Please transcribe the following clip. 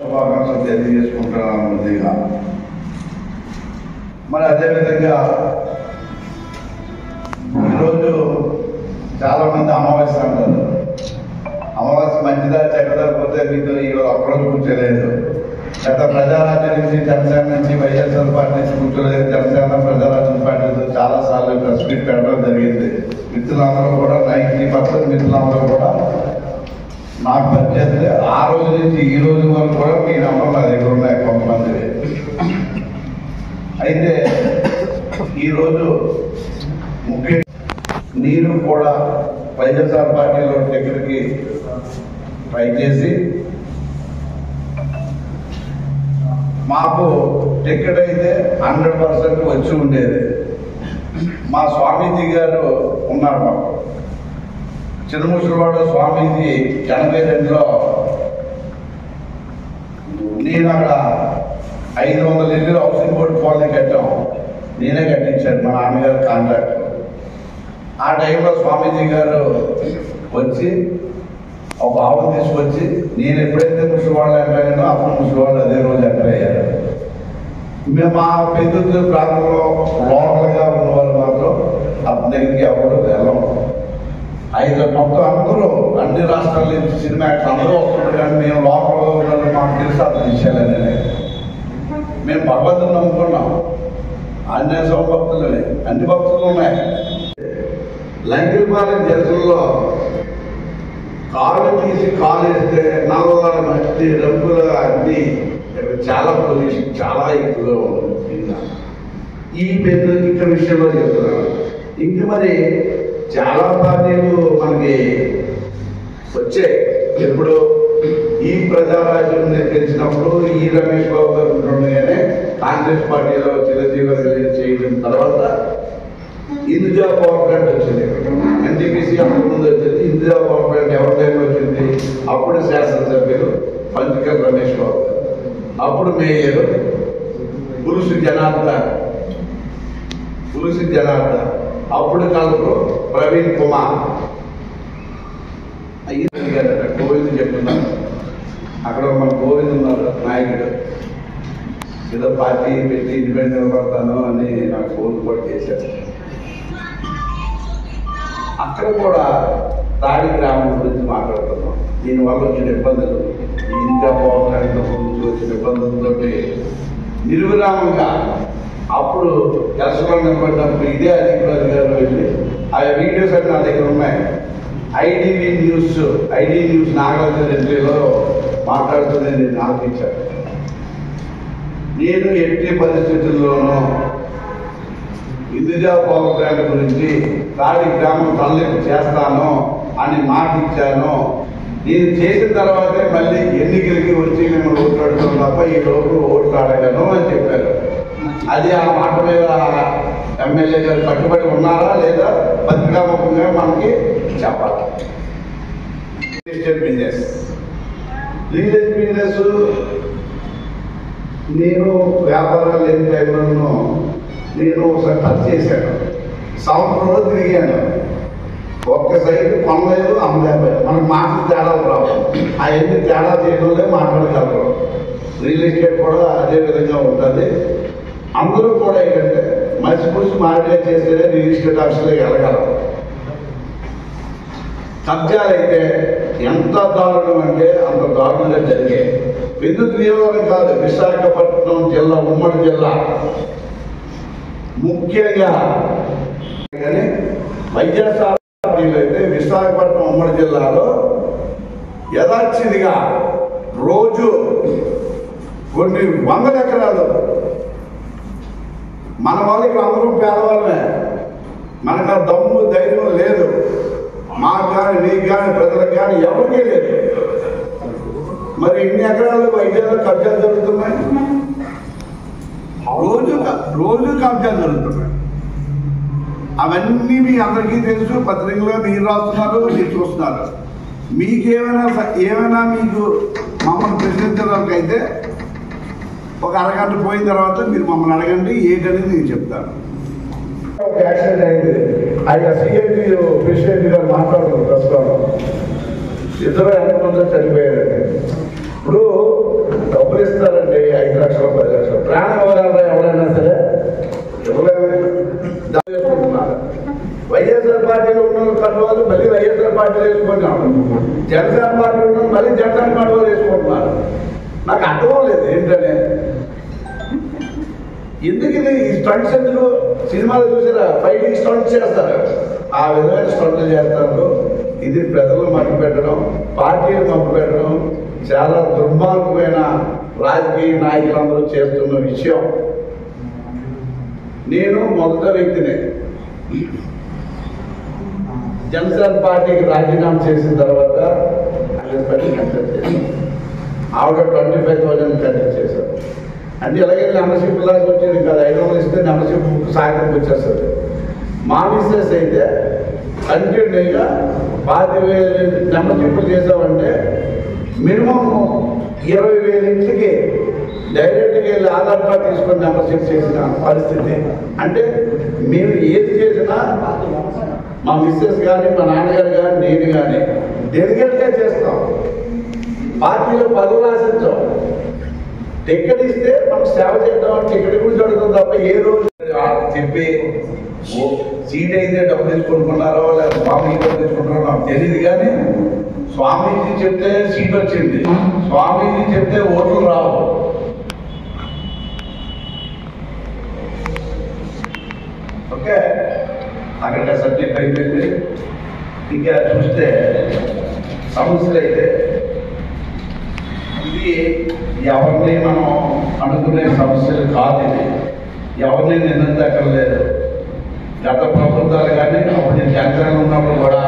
శుభాకాంక్షలు తెలియజేసుకుంటున్నాను ముందుగా. మరి అదేవిధంగా ఈరోజు చాలామంది అమావాస్య అంటారు. అమావాస్య మంచిదా చెడ్డదా పోతే మీతో ఈరోజు ఒక్కరోజు కూర్చోలేదు. గత ప్రజారాజ్యం నుంచి జనసేన నుంచి వైఎస్ఆర్ పార్టీ నుంచి కూర్చోలేదు. జనసేన ప్రజారాజ్యం పార్టీతో చాలాసార్లు ప్రెస్ మీట్ పెట్టడం జరిగింది. మిత్రులందరూ కూడా 90% మిత్రులందరూ కూడా నాకు పరిచయం. ఆ రోజు నుంచి ఈ రోజు వరకు కూడా మీ నెంబర్ నా దగ్గర ఉన్నాయి కొంతమంది. అయితే ఈరోజు ముఖ్యంగా నేను కూడా వైఎస్ఆర్ పార్టీలో టికెట్కి ట్రై చేసి మాకు టికెట్ అయితే 100% వచ్చి ఉండేది. మా స్వామీజీ గారు ఉన్నారు మాకు. చిన్నముసలివాడ స్వామీజీ 82లో నేను అక్కడ 500 ఇల్లు హౌసింగ్ బోర్డు కాలనీ కట్టాం. నేనే కట్టించాను, మా నాన్నగారు కాంట్రాక్ట్. ఆ టైంలో స్వామీజీ గారు వచ్చి ఒక ఆవును తీసుకొచ్చి నేను ఎప్పుడైతే ముసలివాళ్ళు ఎంటర్ అయ్యానో అప్పుడు ముసలివాళ్ళు అదే రోజు ఎంటర్ అయ్యారు. మేము మా పెద్ద ప్రాంతంలో లోకల్గా ఉన్నవాళ్ళు మాత్రం అతని దగ్గరికి ఎవరు వెళ్ళం. మొత్తం అందరూ అన్ని రాష్ట్రాల నుంచి సినిమా అందరూ వస్తున్నారు. కానీ మేము లోపల మాకు తెలిసి అతను విషయాలనే మేము భగవంతుని నమ్ముకున్నాం. ఆంజనేయ స్వామి భక్తులనే అన్ని భక్తులు ఉన్నాయి. లంకిపాలెం జంక్షన్లో కాలు తీసి కాలు వేస్తే నల్ల మట్టి రంగుల అన్ని చాలా పొల్యూషన్ చాలా ఎక్కువగా ఉంది. ఈ పెద్ద ఇక్కడ విషయంలో చెప్తున్నాను. ఇంక మరి చాలా పార్టీలు మనకి వచ్చాయి. ఎప్పుడు ఈ ప్రజారాజ్యం తెలిసినప్పుడు ఈ రమేష్ బాబు గారు ఉంటుండగానే కాంగ్రెస్ పార్టీలో చిరంజీవి గారు చేయడం తర్వాత హిందూజా పవర్ ప్లాంట్ వచ్చింది. ఎన్టీపీసీ అప్పుడు ముందు వచ్చింది. హిందూజా పవర్ ప్లాంట్ ఎవరి టైంలో వచ్చింది? అప్పుడు శాసనసభ్యులు పంచకల్ రమేష్ బాబు గారు, అప్పుడు మేయర్ పులుసు జనార్దన్, అప్పుడు కలెక్టర్ ప్రవీణ్ కుమార్. గోవింద్ చెప్తున్నాను. అక్కడ మన గోవింద్ ఉన్నారు నాయకుడు. ఏదో పార్టీ పెట్టి ఇండిపెండెంట్ నిలబడతాను అని నాకు ఫోన్ కూడా చేశారు. అక్కడ కూడా తాడి గ్రామం గురించి మాట్లాడుతున్నాం. దీనివల్ల వచ్చిన ఇబ్బందులు, ఇంకా పోవడానికి గురించి వచ్చిన ఇబ్బందులతో నిర్విరామంగా అప్పుడు ఎలక్షన్లో నిలబడినప్పుడు ఇదే అధికారి గారు వెళ్ళి ఆ వీడియోస్ అన్ని నా దగ్గర ఉన్నాయి. ఐడి న్యూస్ నాగార్జున రెడ్డిలో మాట్లాడుతుంది. నేను నాకు ఇచ్చాను. నేను ఎట్టి పరిస్థితుల్లోనూ హిందూజా పవర్ ప్లాంట్ గురించి తాడి గ్రామం తరలింపు చేస్తాను అని మాట ఇచ్చాను. నేను చేసిన తర్వాతే మళ్ళీ ఎన్నికలకి వచ్చి మిమ్మల్ని ఓట్లాడుతాం తప్ప ఈ లోపు ఓట్లాడగలను అని చెప్పారు. అది ఆ మాట మీద ఎమ్మెల్యే గారు కట్టుబడి ఉన్నారా లేదా పత్రికాముఖంగా మనకి చెప్పాలి. రియల్ ఎస్టేట్ బిజినెస్ నేను వ్యాపారాలు లేని టైంలో నేను ఒకసారి టచ్ చేశాను. సంవత్సరంలో తిరిగాను. ఒక్క సైడ్ కొనలేదు, అమ్మలేకపోయాను. మనకు మాటలు తేడాలు రావు. అవన్నీ తేడా చేయడంలో మాట్లాడగలరు. రియల్ ఎస్టేట్ కూడా అదే విధంగా ఉంటుంది. అందరూ కూడా ఏంటంటే మసిపూసి మార్కెట్ చేస్తేనే రియల్ ఎస్టేట్ ఆఫీసులో వెళ్ళగలరు. కబ్జాలు అయితే ఎంత దారుణం అంటే అంత దారుణంగా జరిగాయి. విద్యుత్ వినియోగం కాదు, విశాఖపట్నం జిల్లా, ఉమ్మడి జిల్లా ముఖ్యంగా. కానీ వైఎస్ఆర్ పార్టీలో అయితే విశాఖపట్నం ఉమ్మడి జిల్లాలో యథాచిదిగా రోజు కొన్ని 100 ఎకరాలు. మన వాళ్ళకి అందరూ పేదవాళ్ళమే. మనకు ఆ దమ్ము ధైర్యం లేదు. మాకు కానీ మీకు కానీ ప్రజలకు కానీ ఎవరికీ లేదు. మరి ఇన్ని ఎకరాలు వైద్యాలు కబ్జాలు జరుగుతున్నాయి. రోజు కబ్జాలు జరుగుతున్నాయి. అవన్నీ మీ అందరికీ తెలుసు. పత్రికలో మీరు రాస్తున్నారు, మీరు చూస్తున్నారు. మీకేమైనా మీకు మమ్మల్ని ప్రశ్నించడానికి అయితే ఒక అరగంట పోయిన తర్వాత మీరు మమ్మల్ని అడగండి, ఏంటనేది నేను చెప్తాను. ఒక యాక్సిడెంట్ అయింది. ఆయన సిఎంపీ ప్రెసిడెంట్ గారు మాట్లాడుతున్నారు ప్రస్తుతం. ఇద్దరు ఎంతమంది చనిపోయారండి. ఇప్పుడు నాకు అర్థం లేదు ఏంటనే. ఎందుకు ఇది ఈ స్టంట్స్ ఎందుకు? సినిమాలో చూసారా ఫైటింగ్ స్టంట్స్ చేస్తారు, ఆ విధమైన స్టంట్లు చేస్తారు. ఇది ప్రజలు మట్టు పెట్టడం, పార్టీలు మట్టు పెట్టడం చాలా దుర్మార్గమైన రాజకీయ నాయకులందరూ చేస్తున్న విషయం. నేను మొదట వ్యక్తిని జనసేన పార్టీకి రాజీనామా చేసిన తర్వాత ఆవిడ 25,000 కట్టెక్ట్ చేశారు. అంటే ఇలాగే మెంబర్షిప్ లాగా వచ్చేది కాదు, 500 ఇస్తే మెంబర్షిప్ సాయంత్రం వచ్చేస్తుంది. మా మిస్సెస్ అయితే కంటిన్యూగా 25,000 మెంబర్షిప్లు చేసామంటే మినిమం 20,000 ఇంటికి డైరెక్ట్గా వెళ్ళి ఆధార్ కార్డు తీసుకొని మెంబర్షిప్ చేసిన పరిస్థితి. అంటే మేము ఏది చేసినా మా మిస్సెస్ కానీ మా నాన్నగారు కానీ నేను కానీ డెలిగేట్గా చేస్తాం. పార్టీలో పదవులు ఆశించాం. టికెట్ ఇస్తే మనం సేవ చేద్దాం, టికెట్ గురించి అడుగుతాం తప్ప ఏ రోజు చెప్పి సీట్ అయితే డబ్బులు తీసుకుంటున్నారో లేదా స్వామి డబ్బులు తీసుకుంటున్నారో నాకు తెలియదు. కానీ స్వామీజీ చెప్తే సీట్ వచ్చింది, స్వామీజీ చెప్తే ఓట్లు రావు. ఓకే, అక్కడ సబ్జెక్ట్ అయిపోయింది. ఇంకా చూస్తే సమస్యలు అయితే ఇది ఎవరిని మనం అనుకునే సమస్యలు కాదు. ఇది ఎవరిని నిందించక్కర్లేదు. గత ప్రభుత్వాలు కానీ అప్పుడు నేను జనసేన ఉన్నప్పుడు కూడా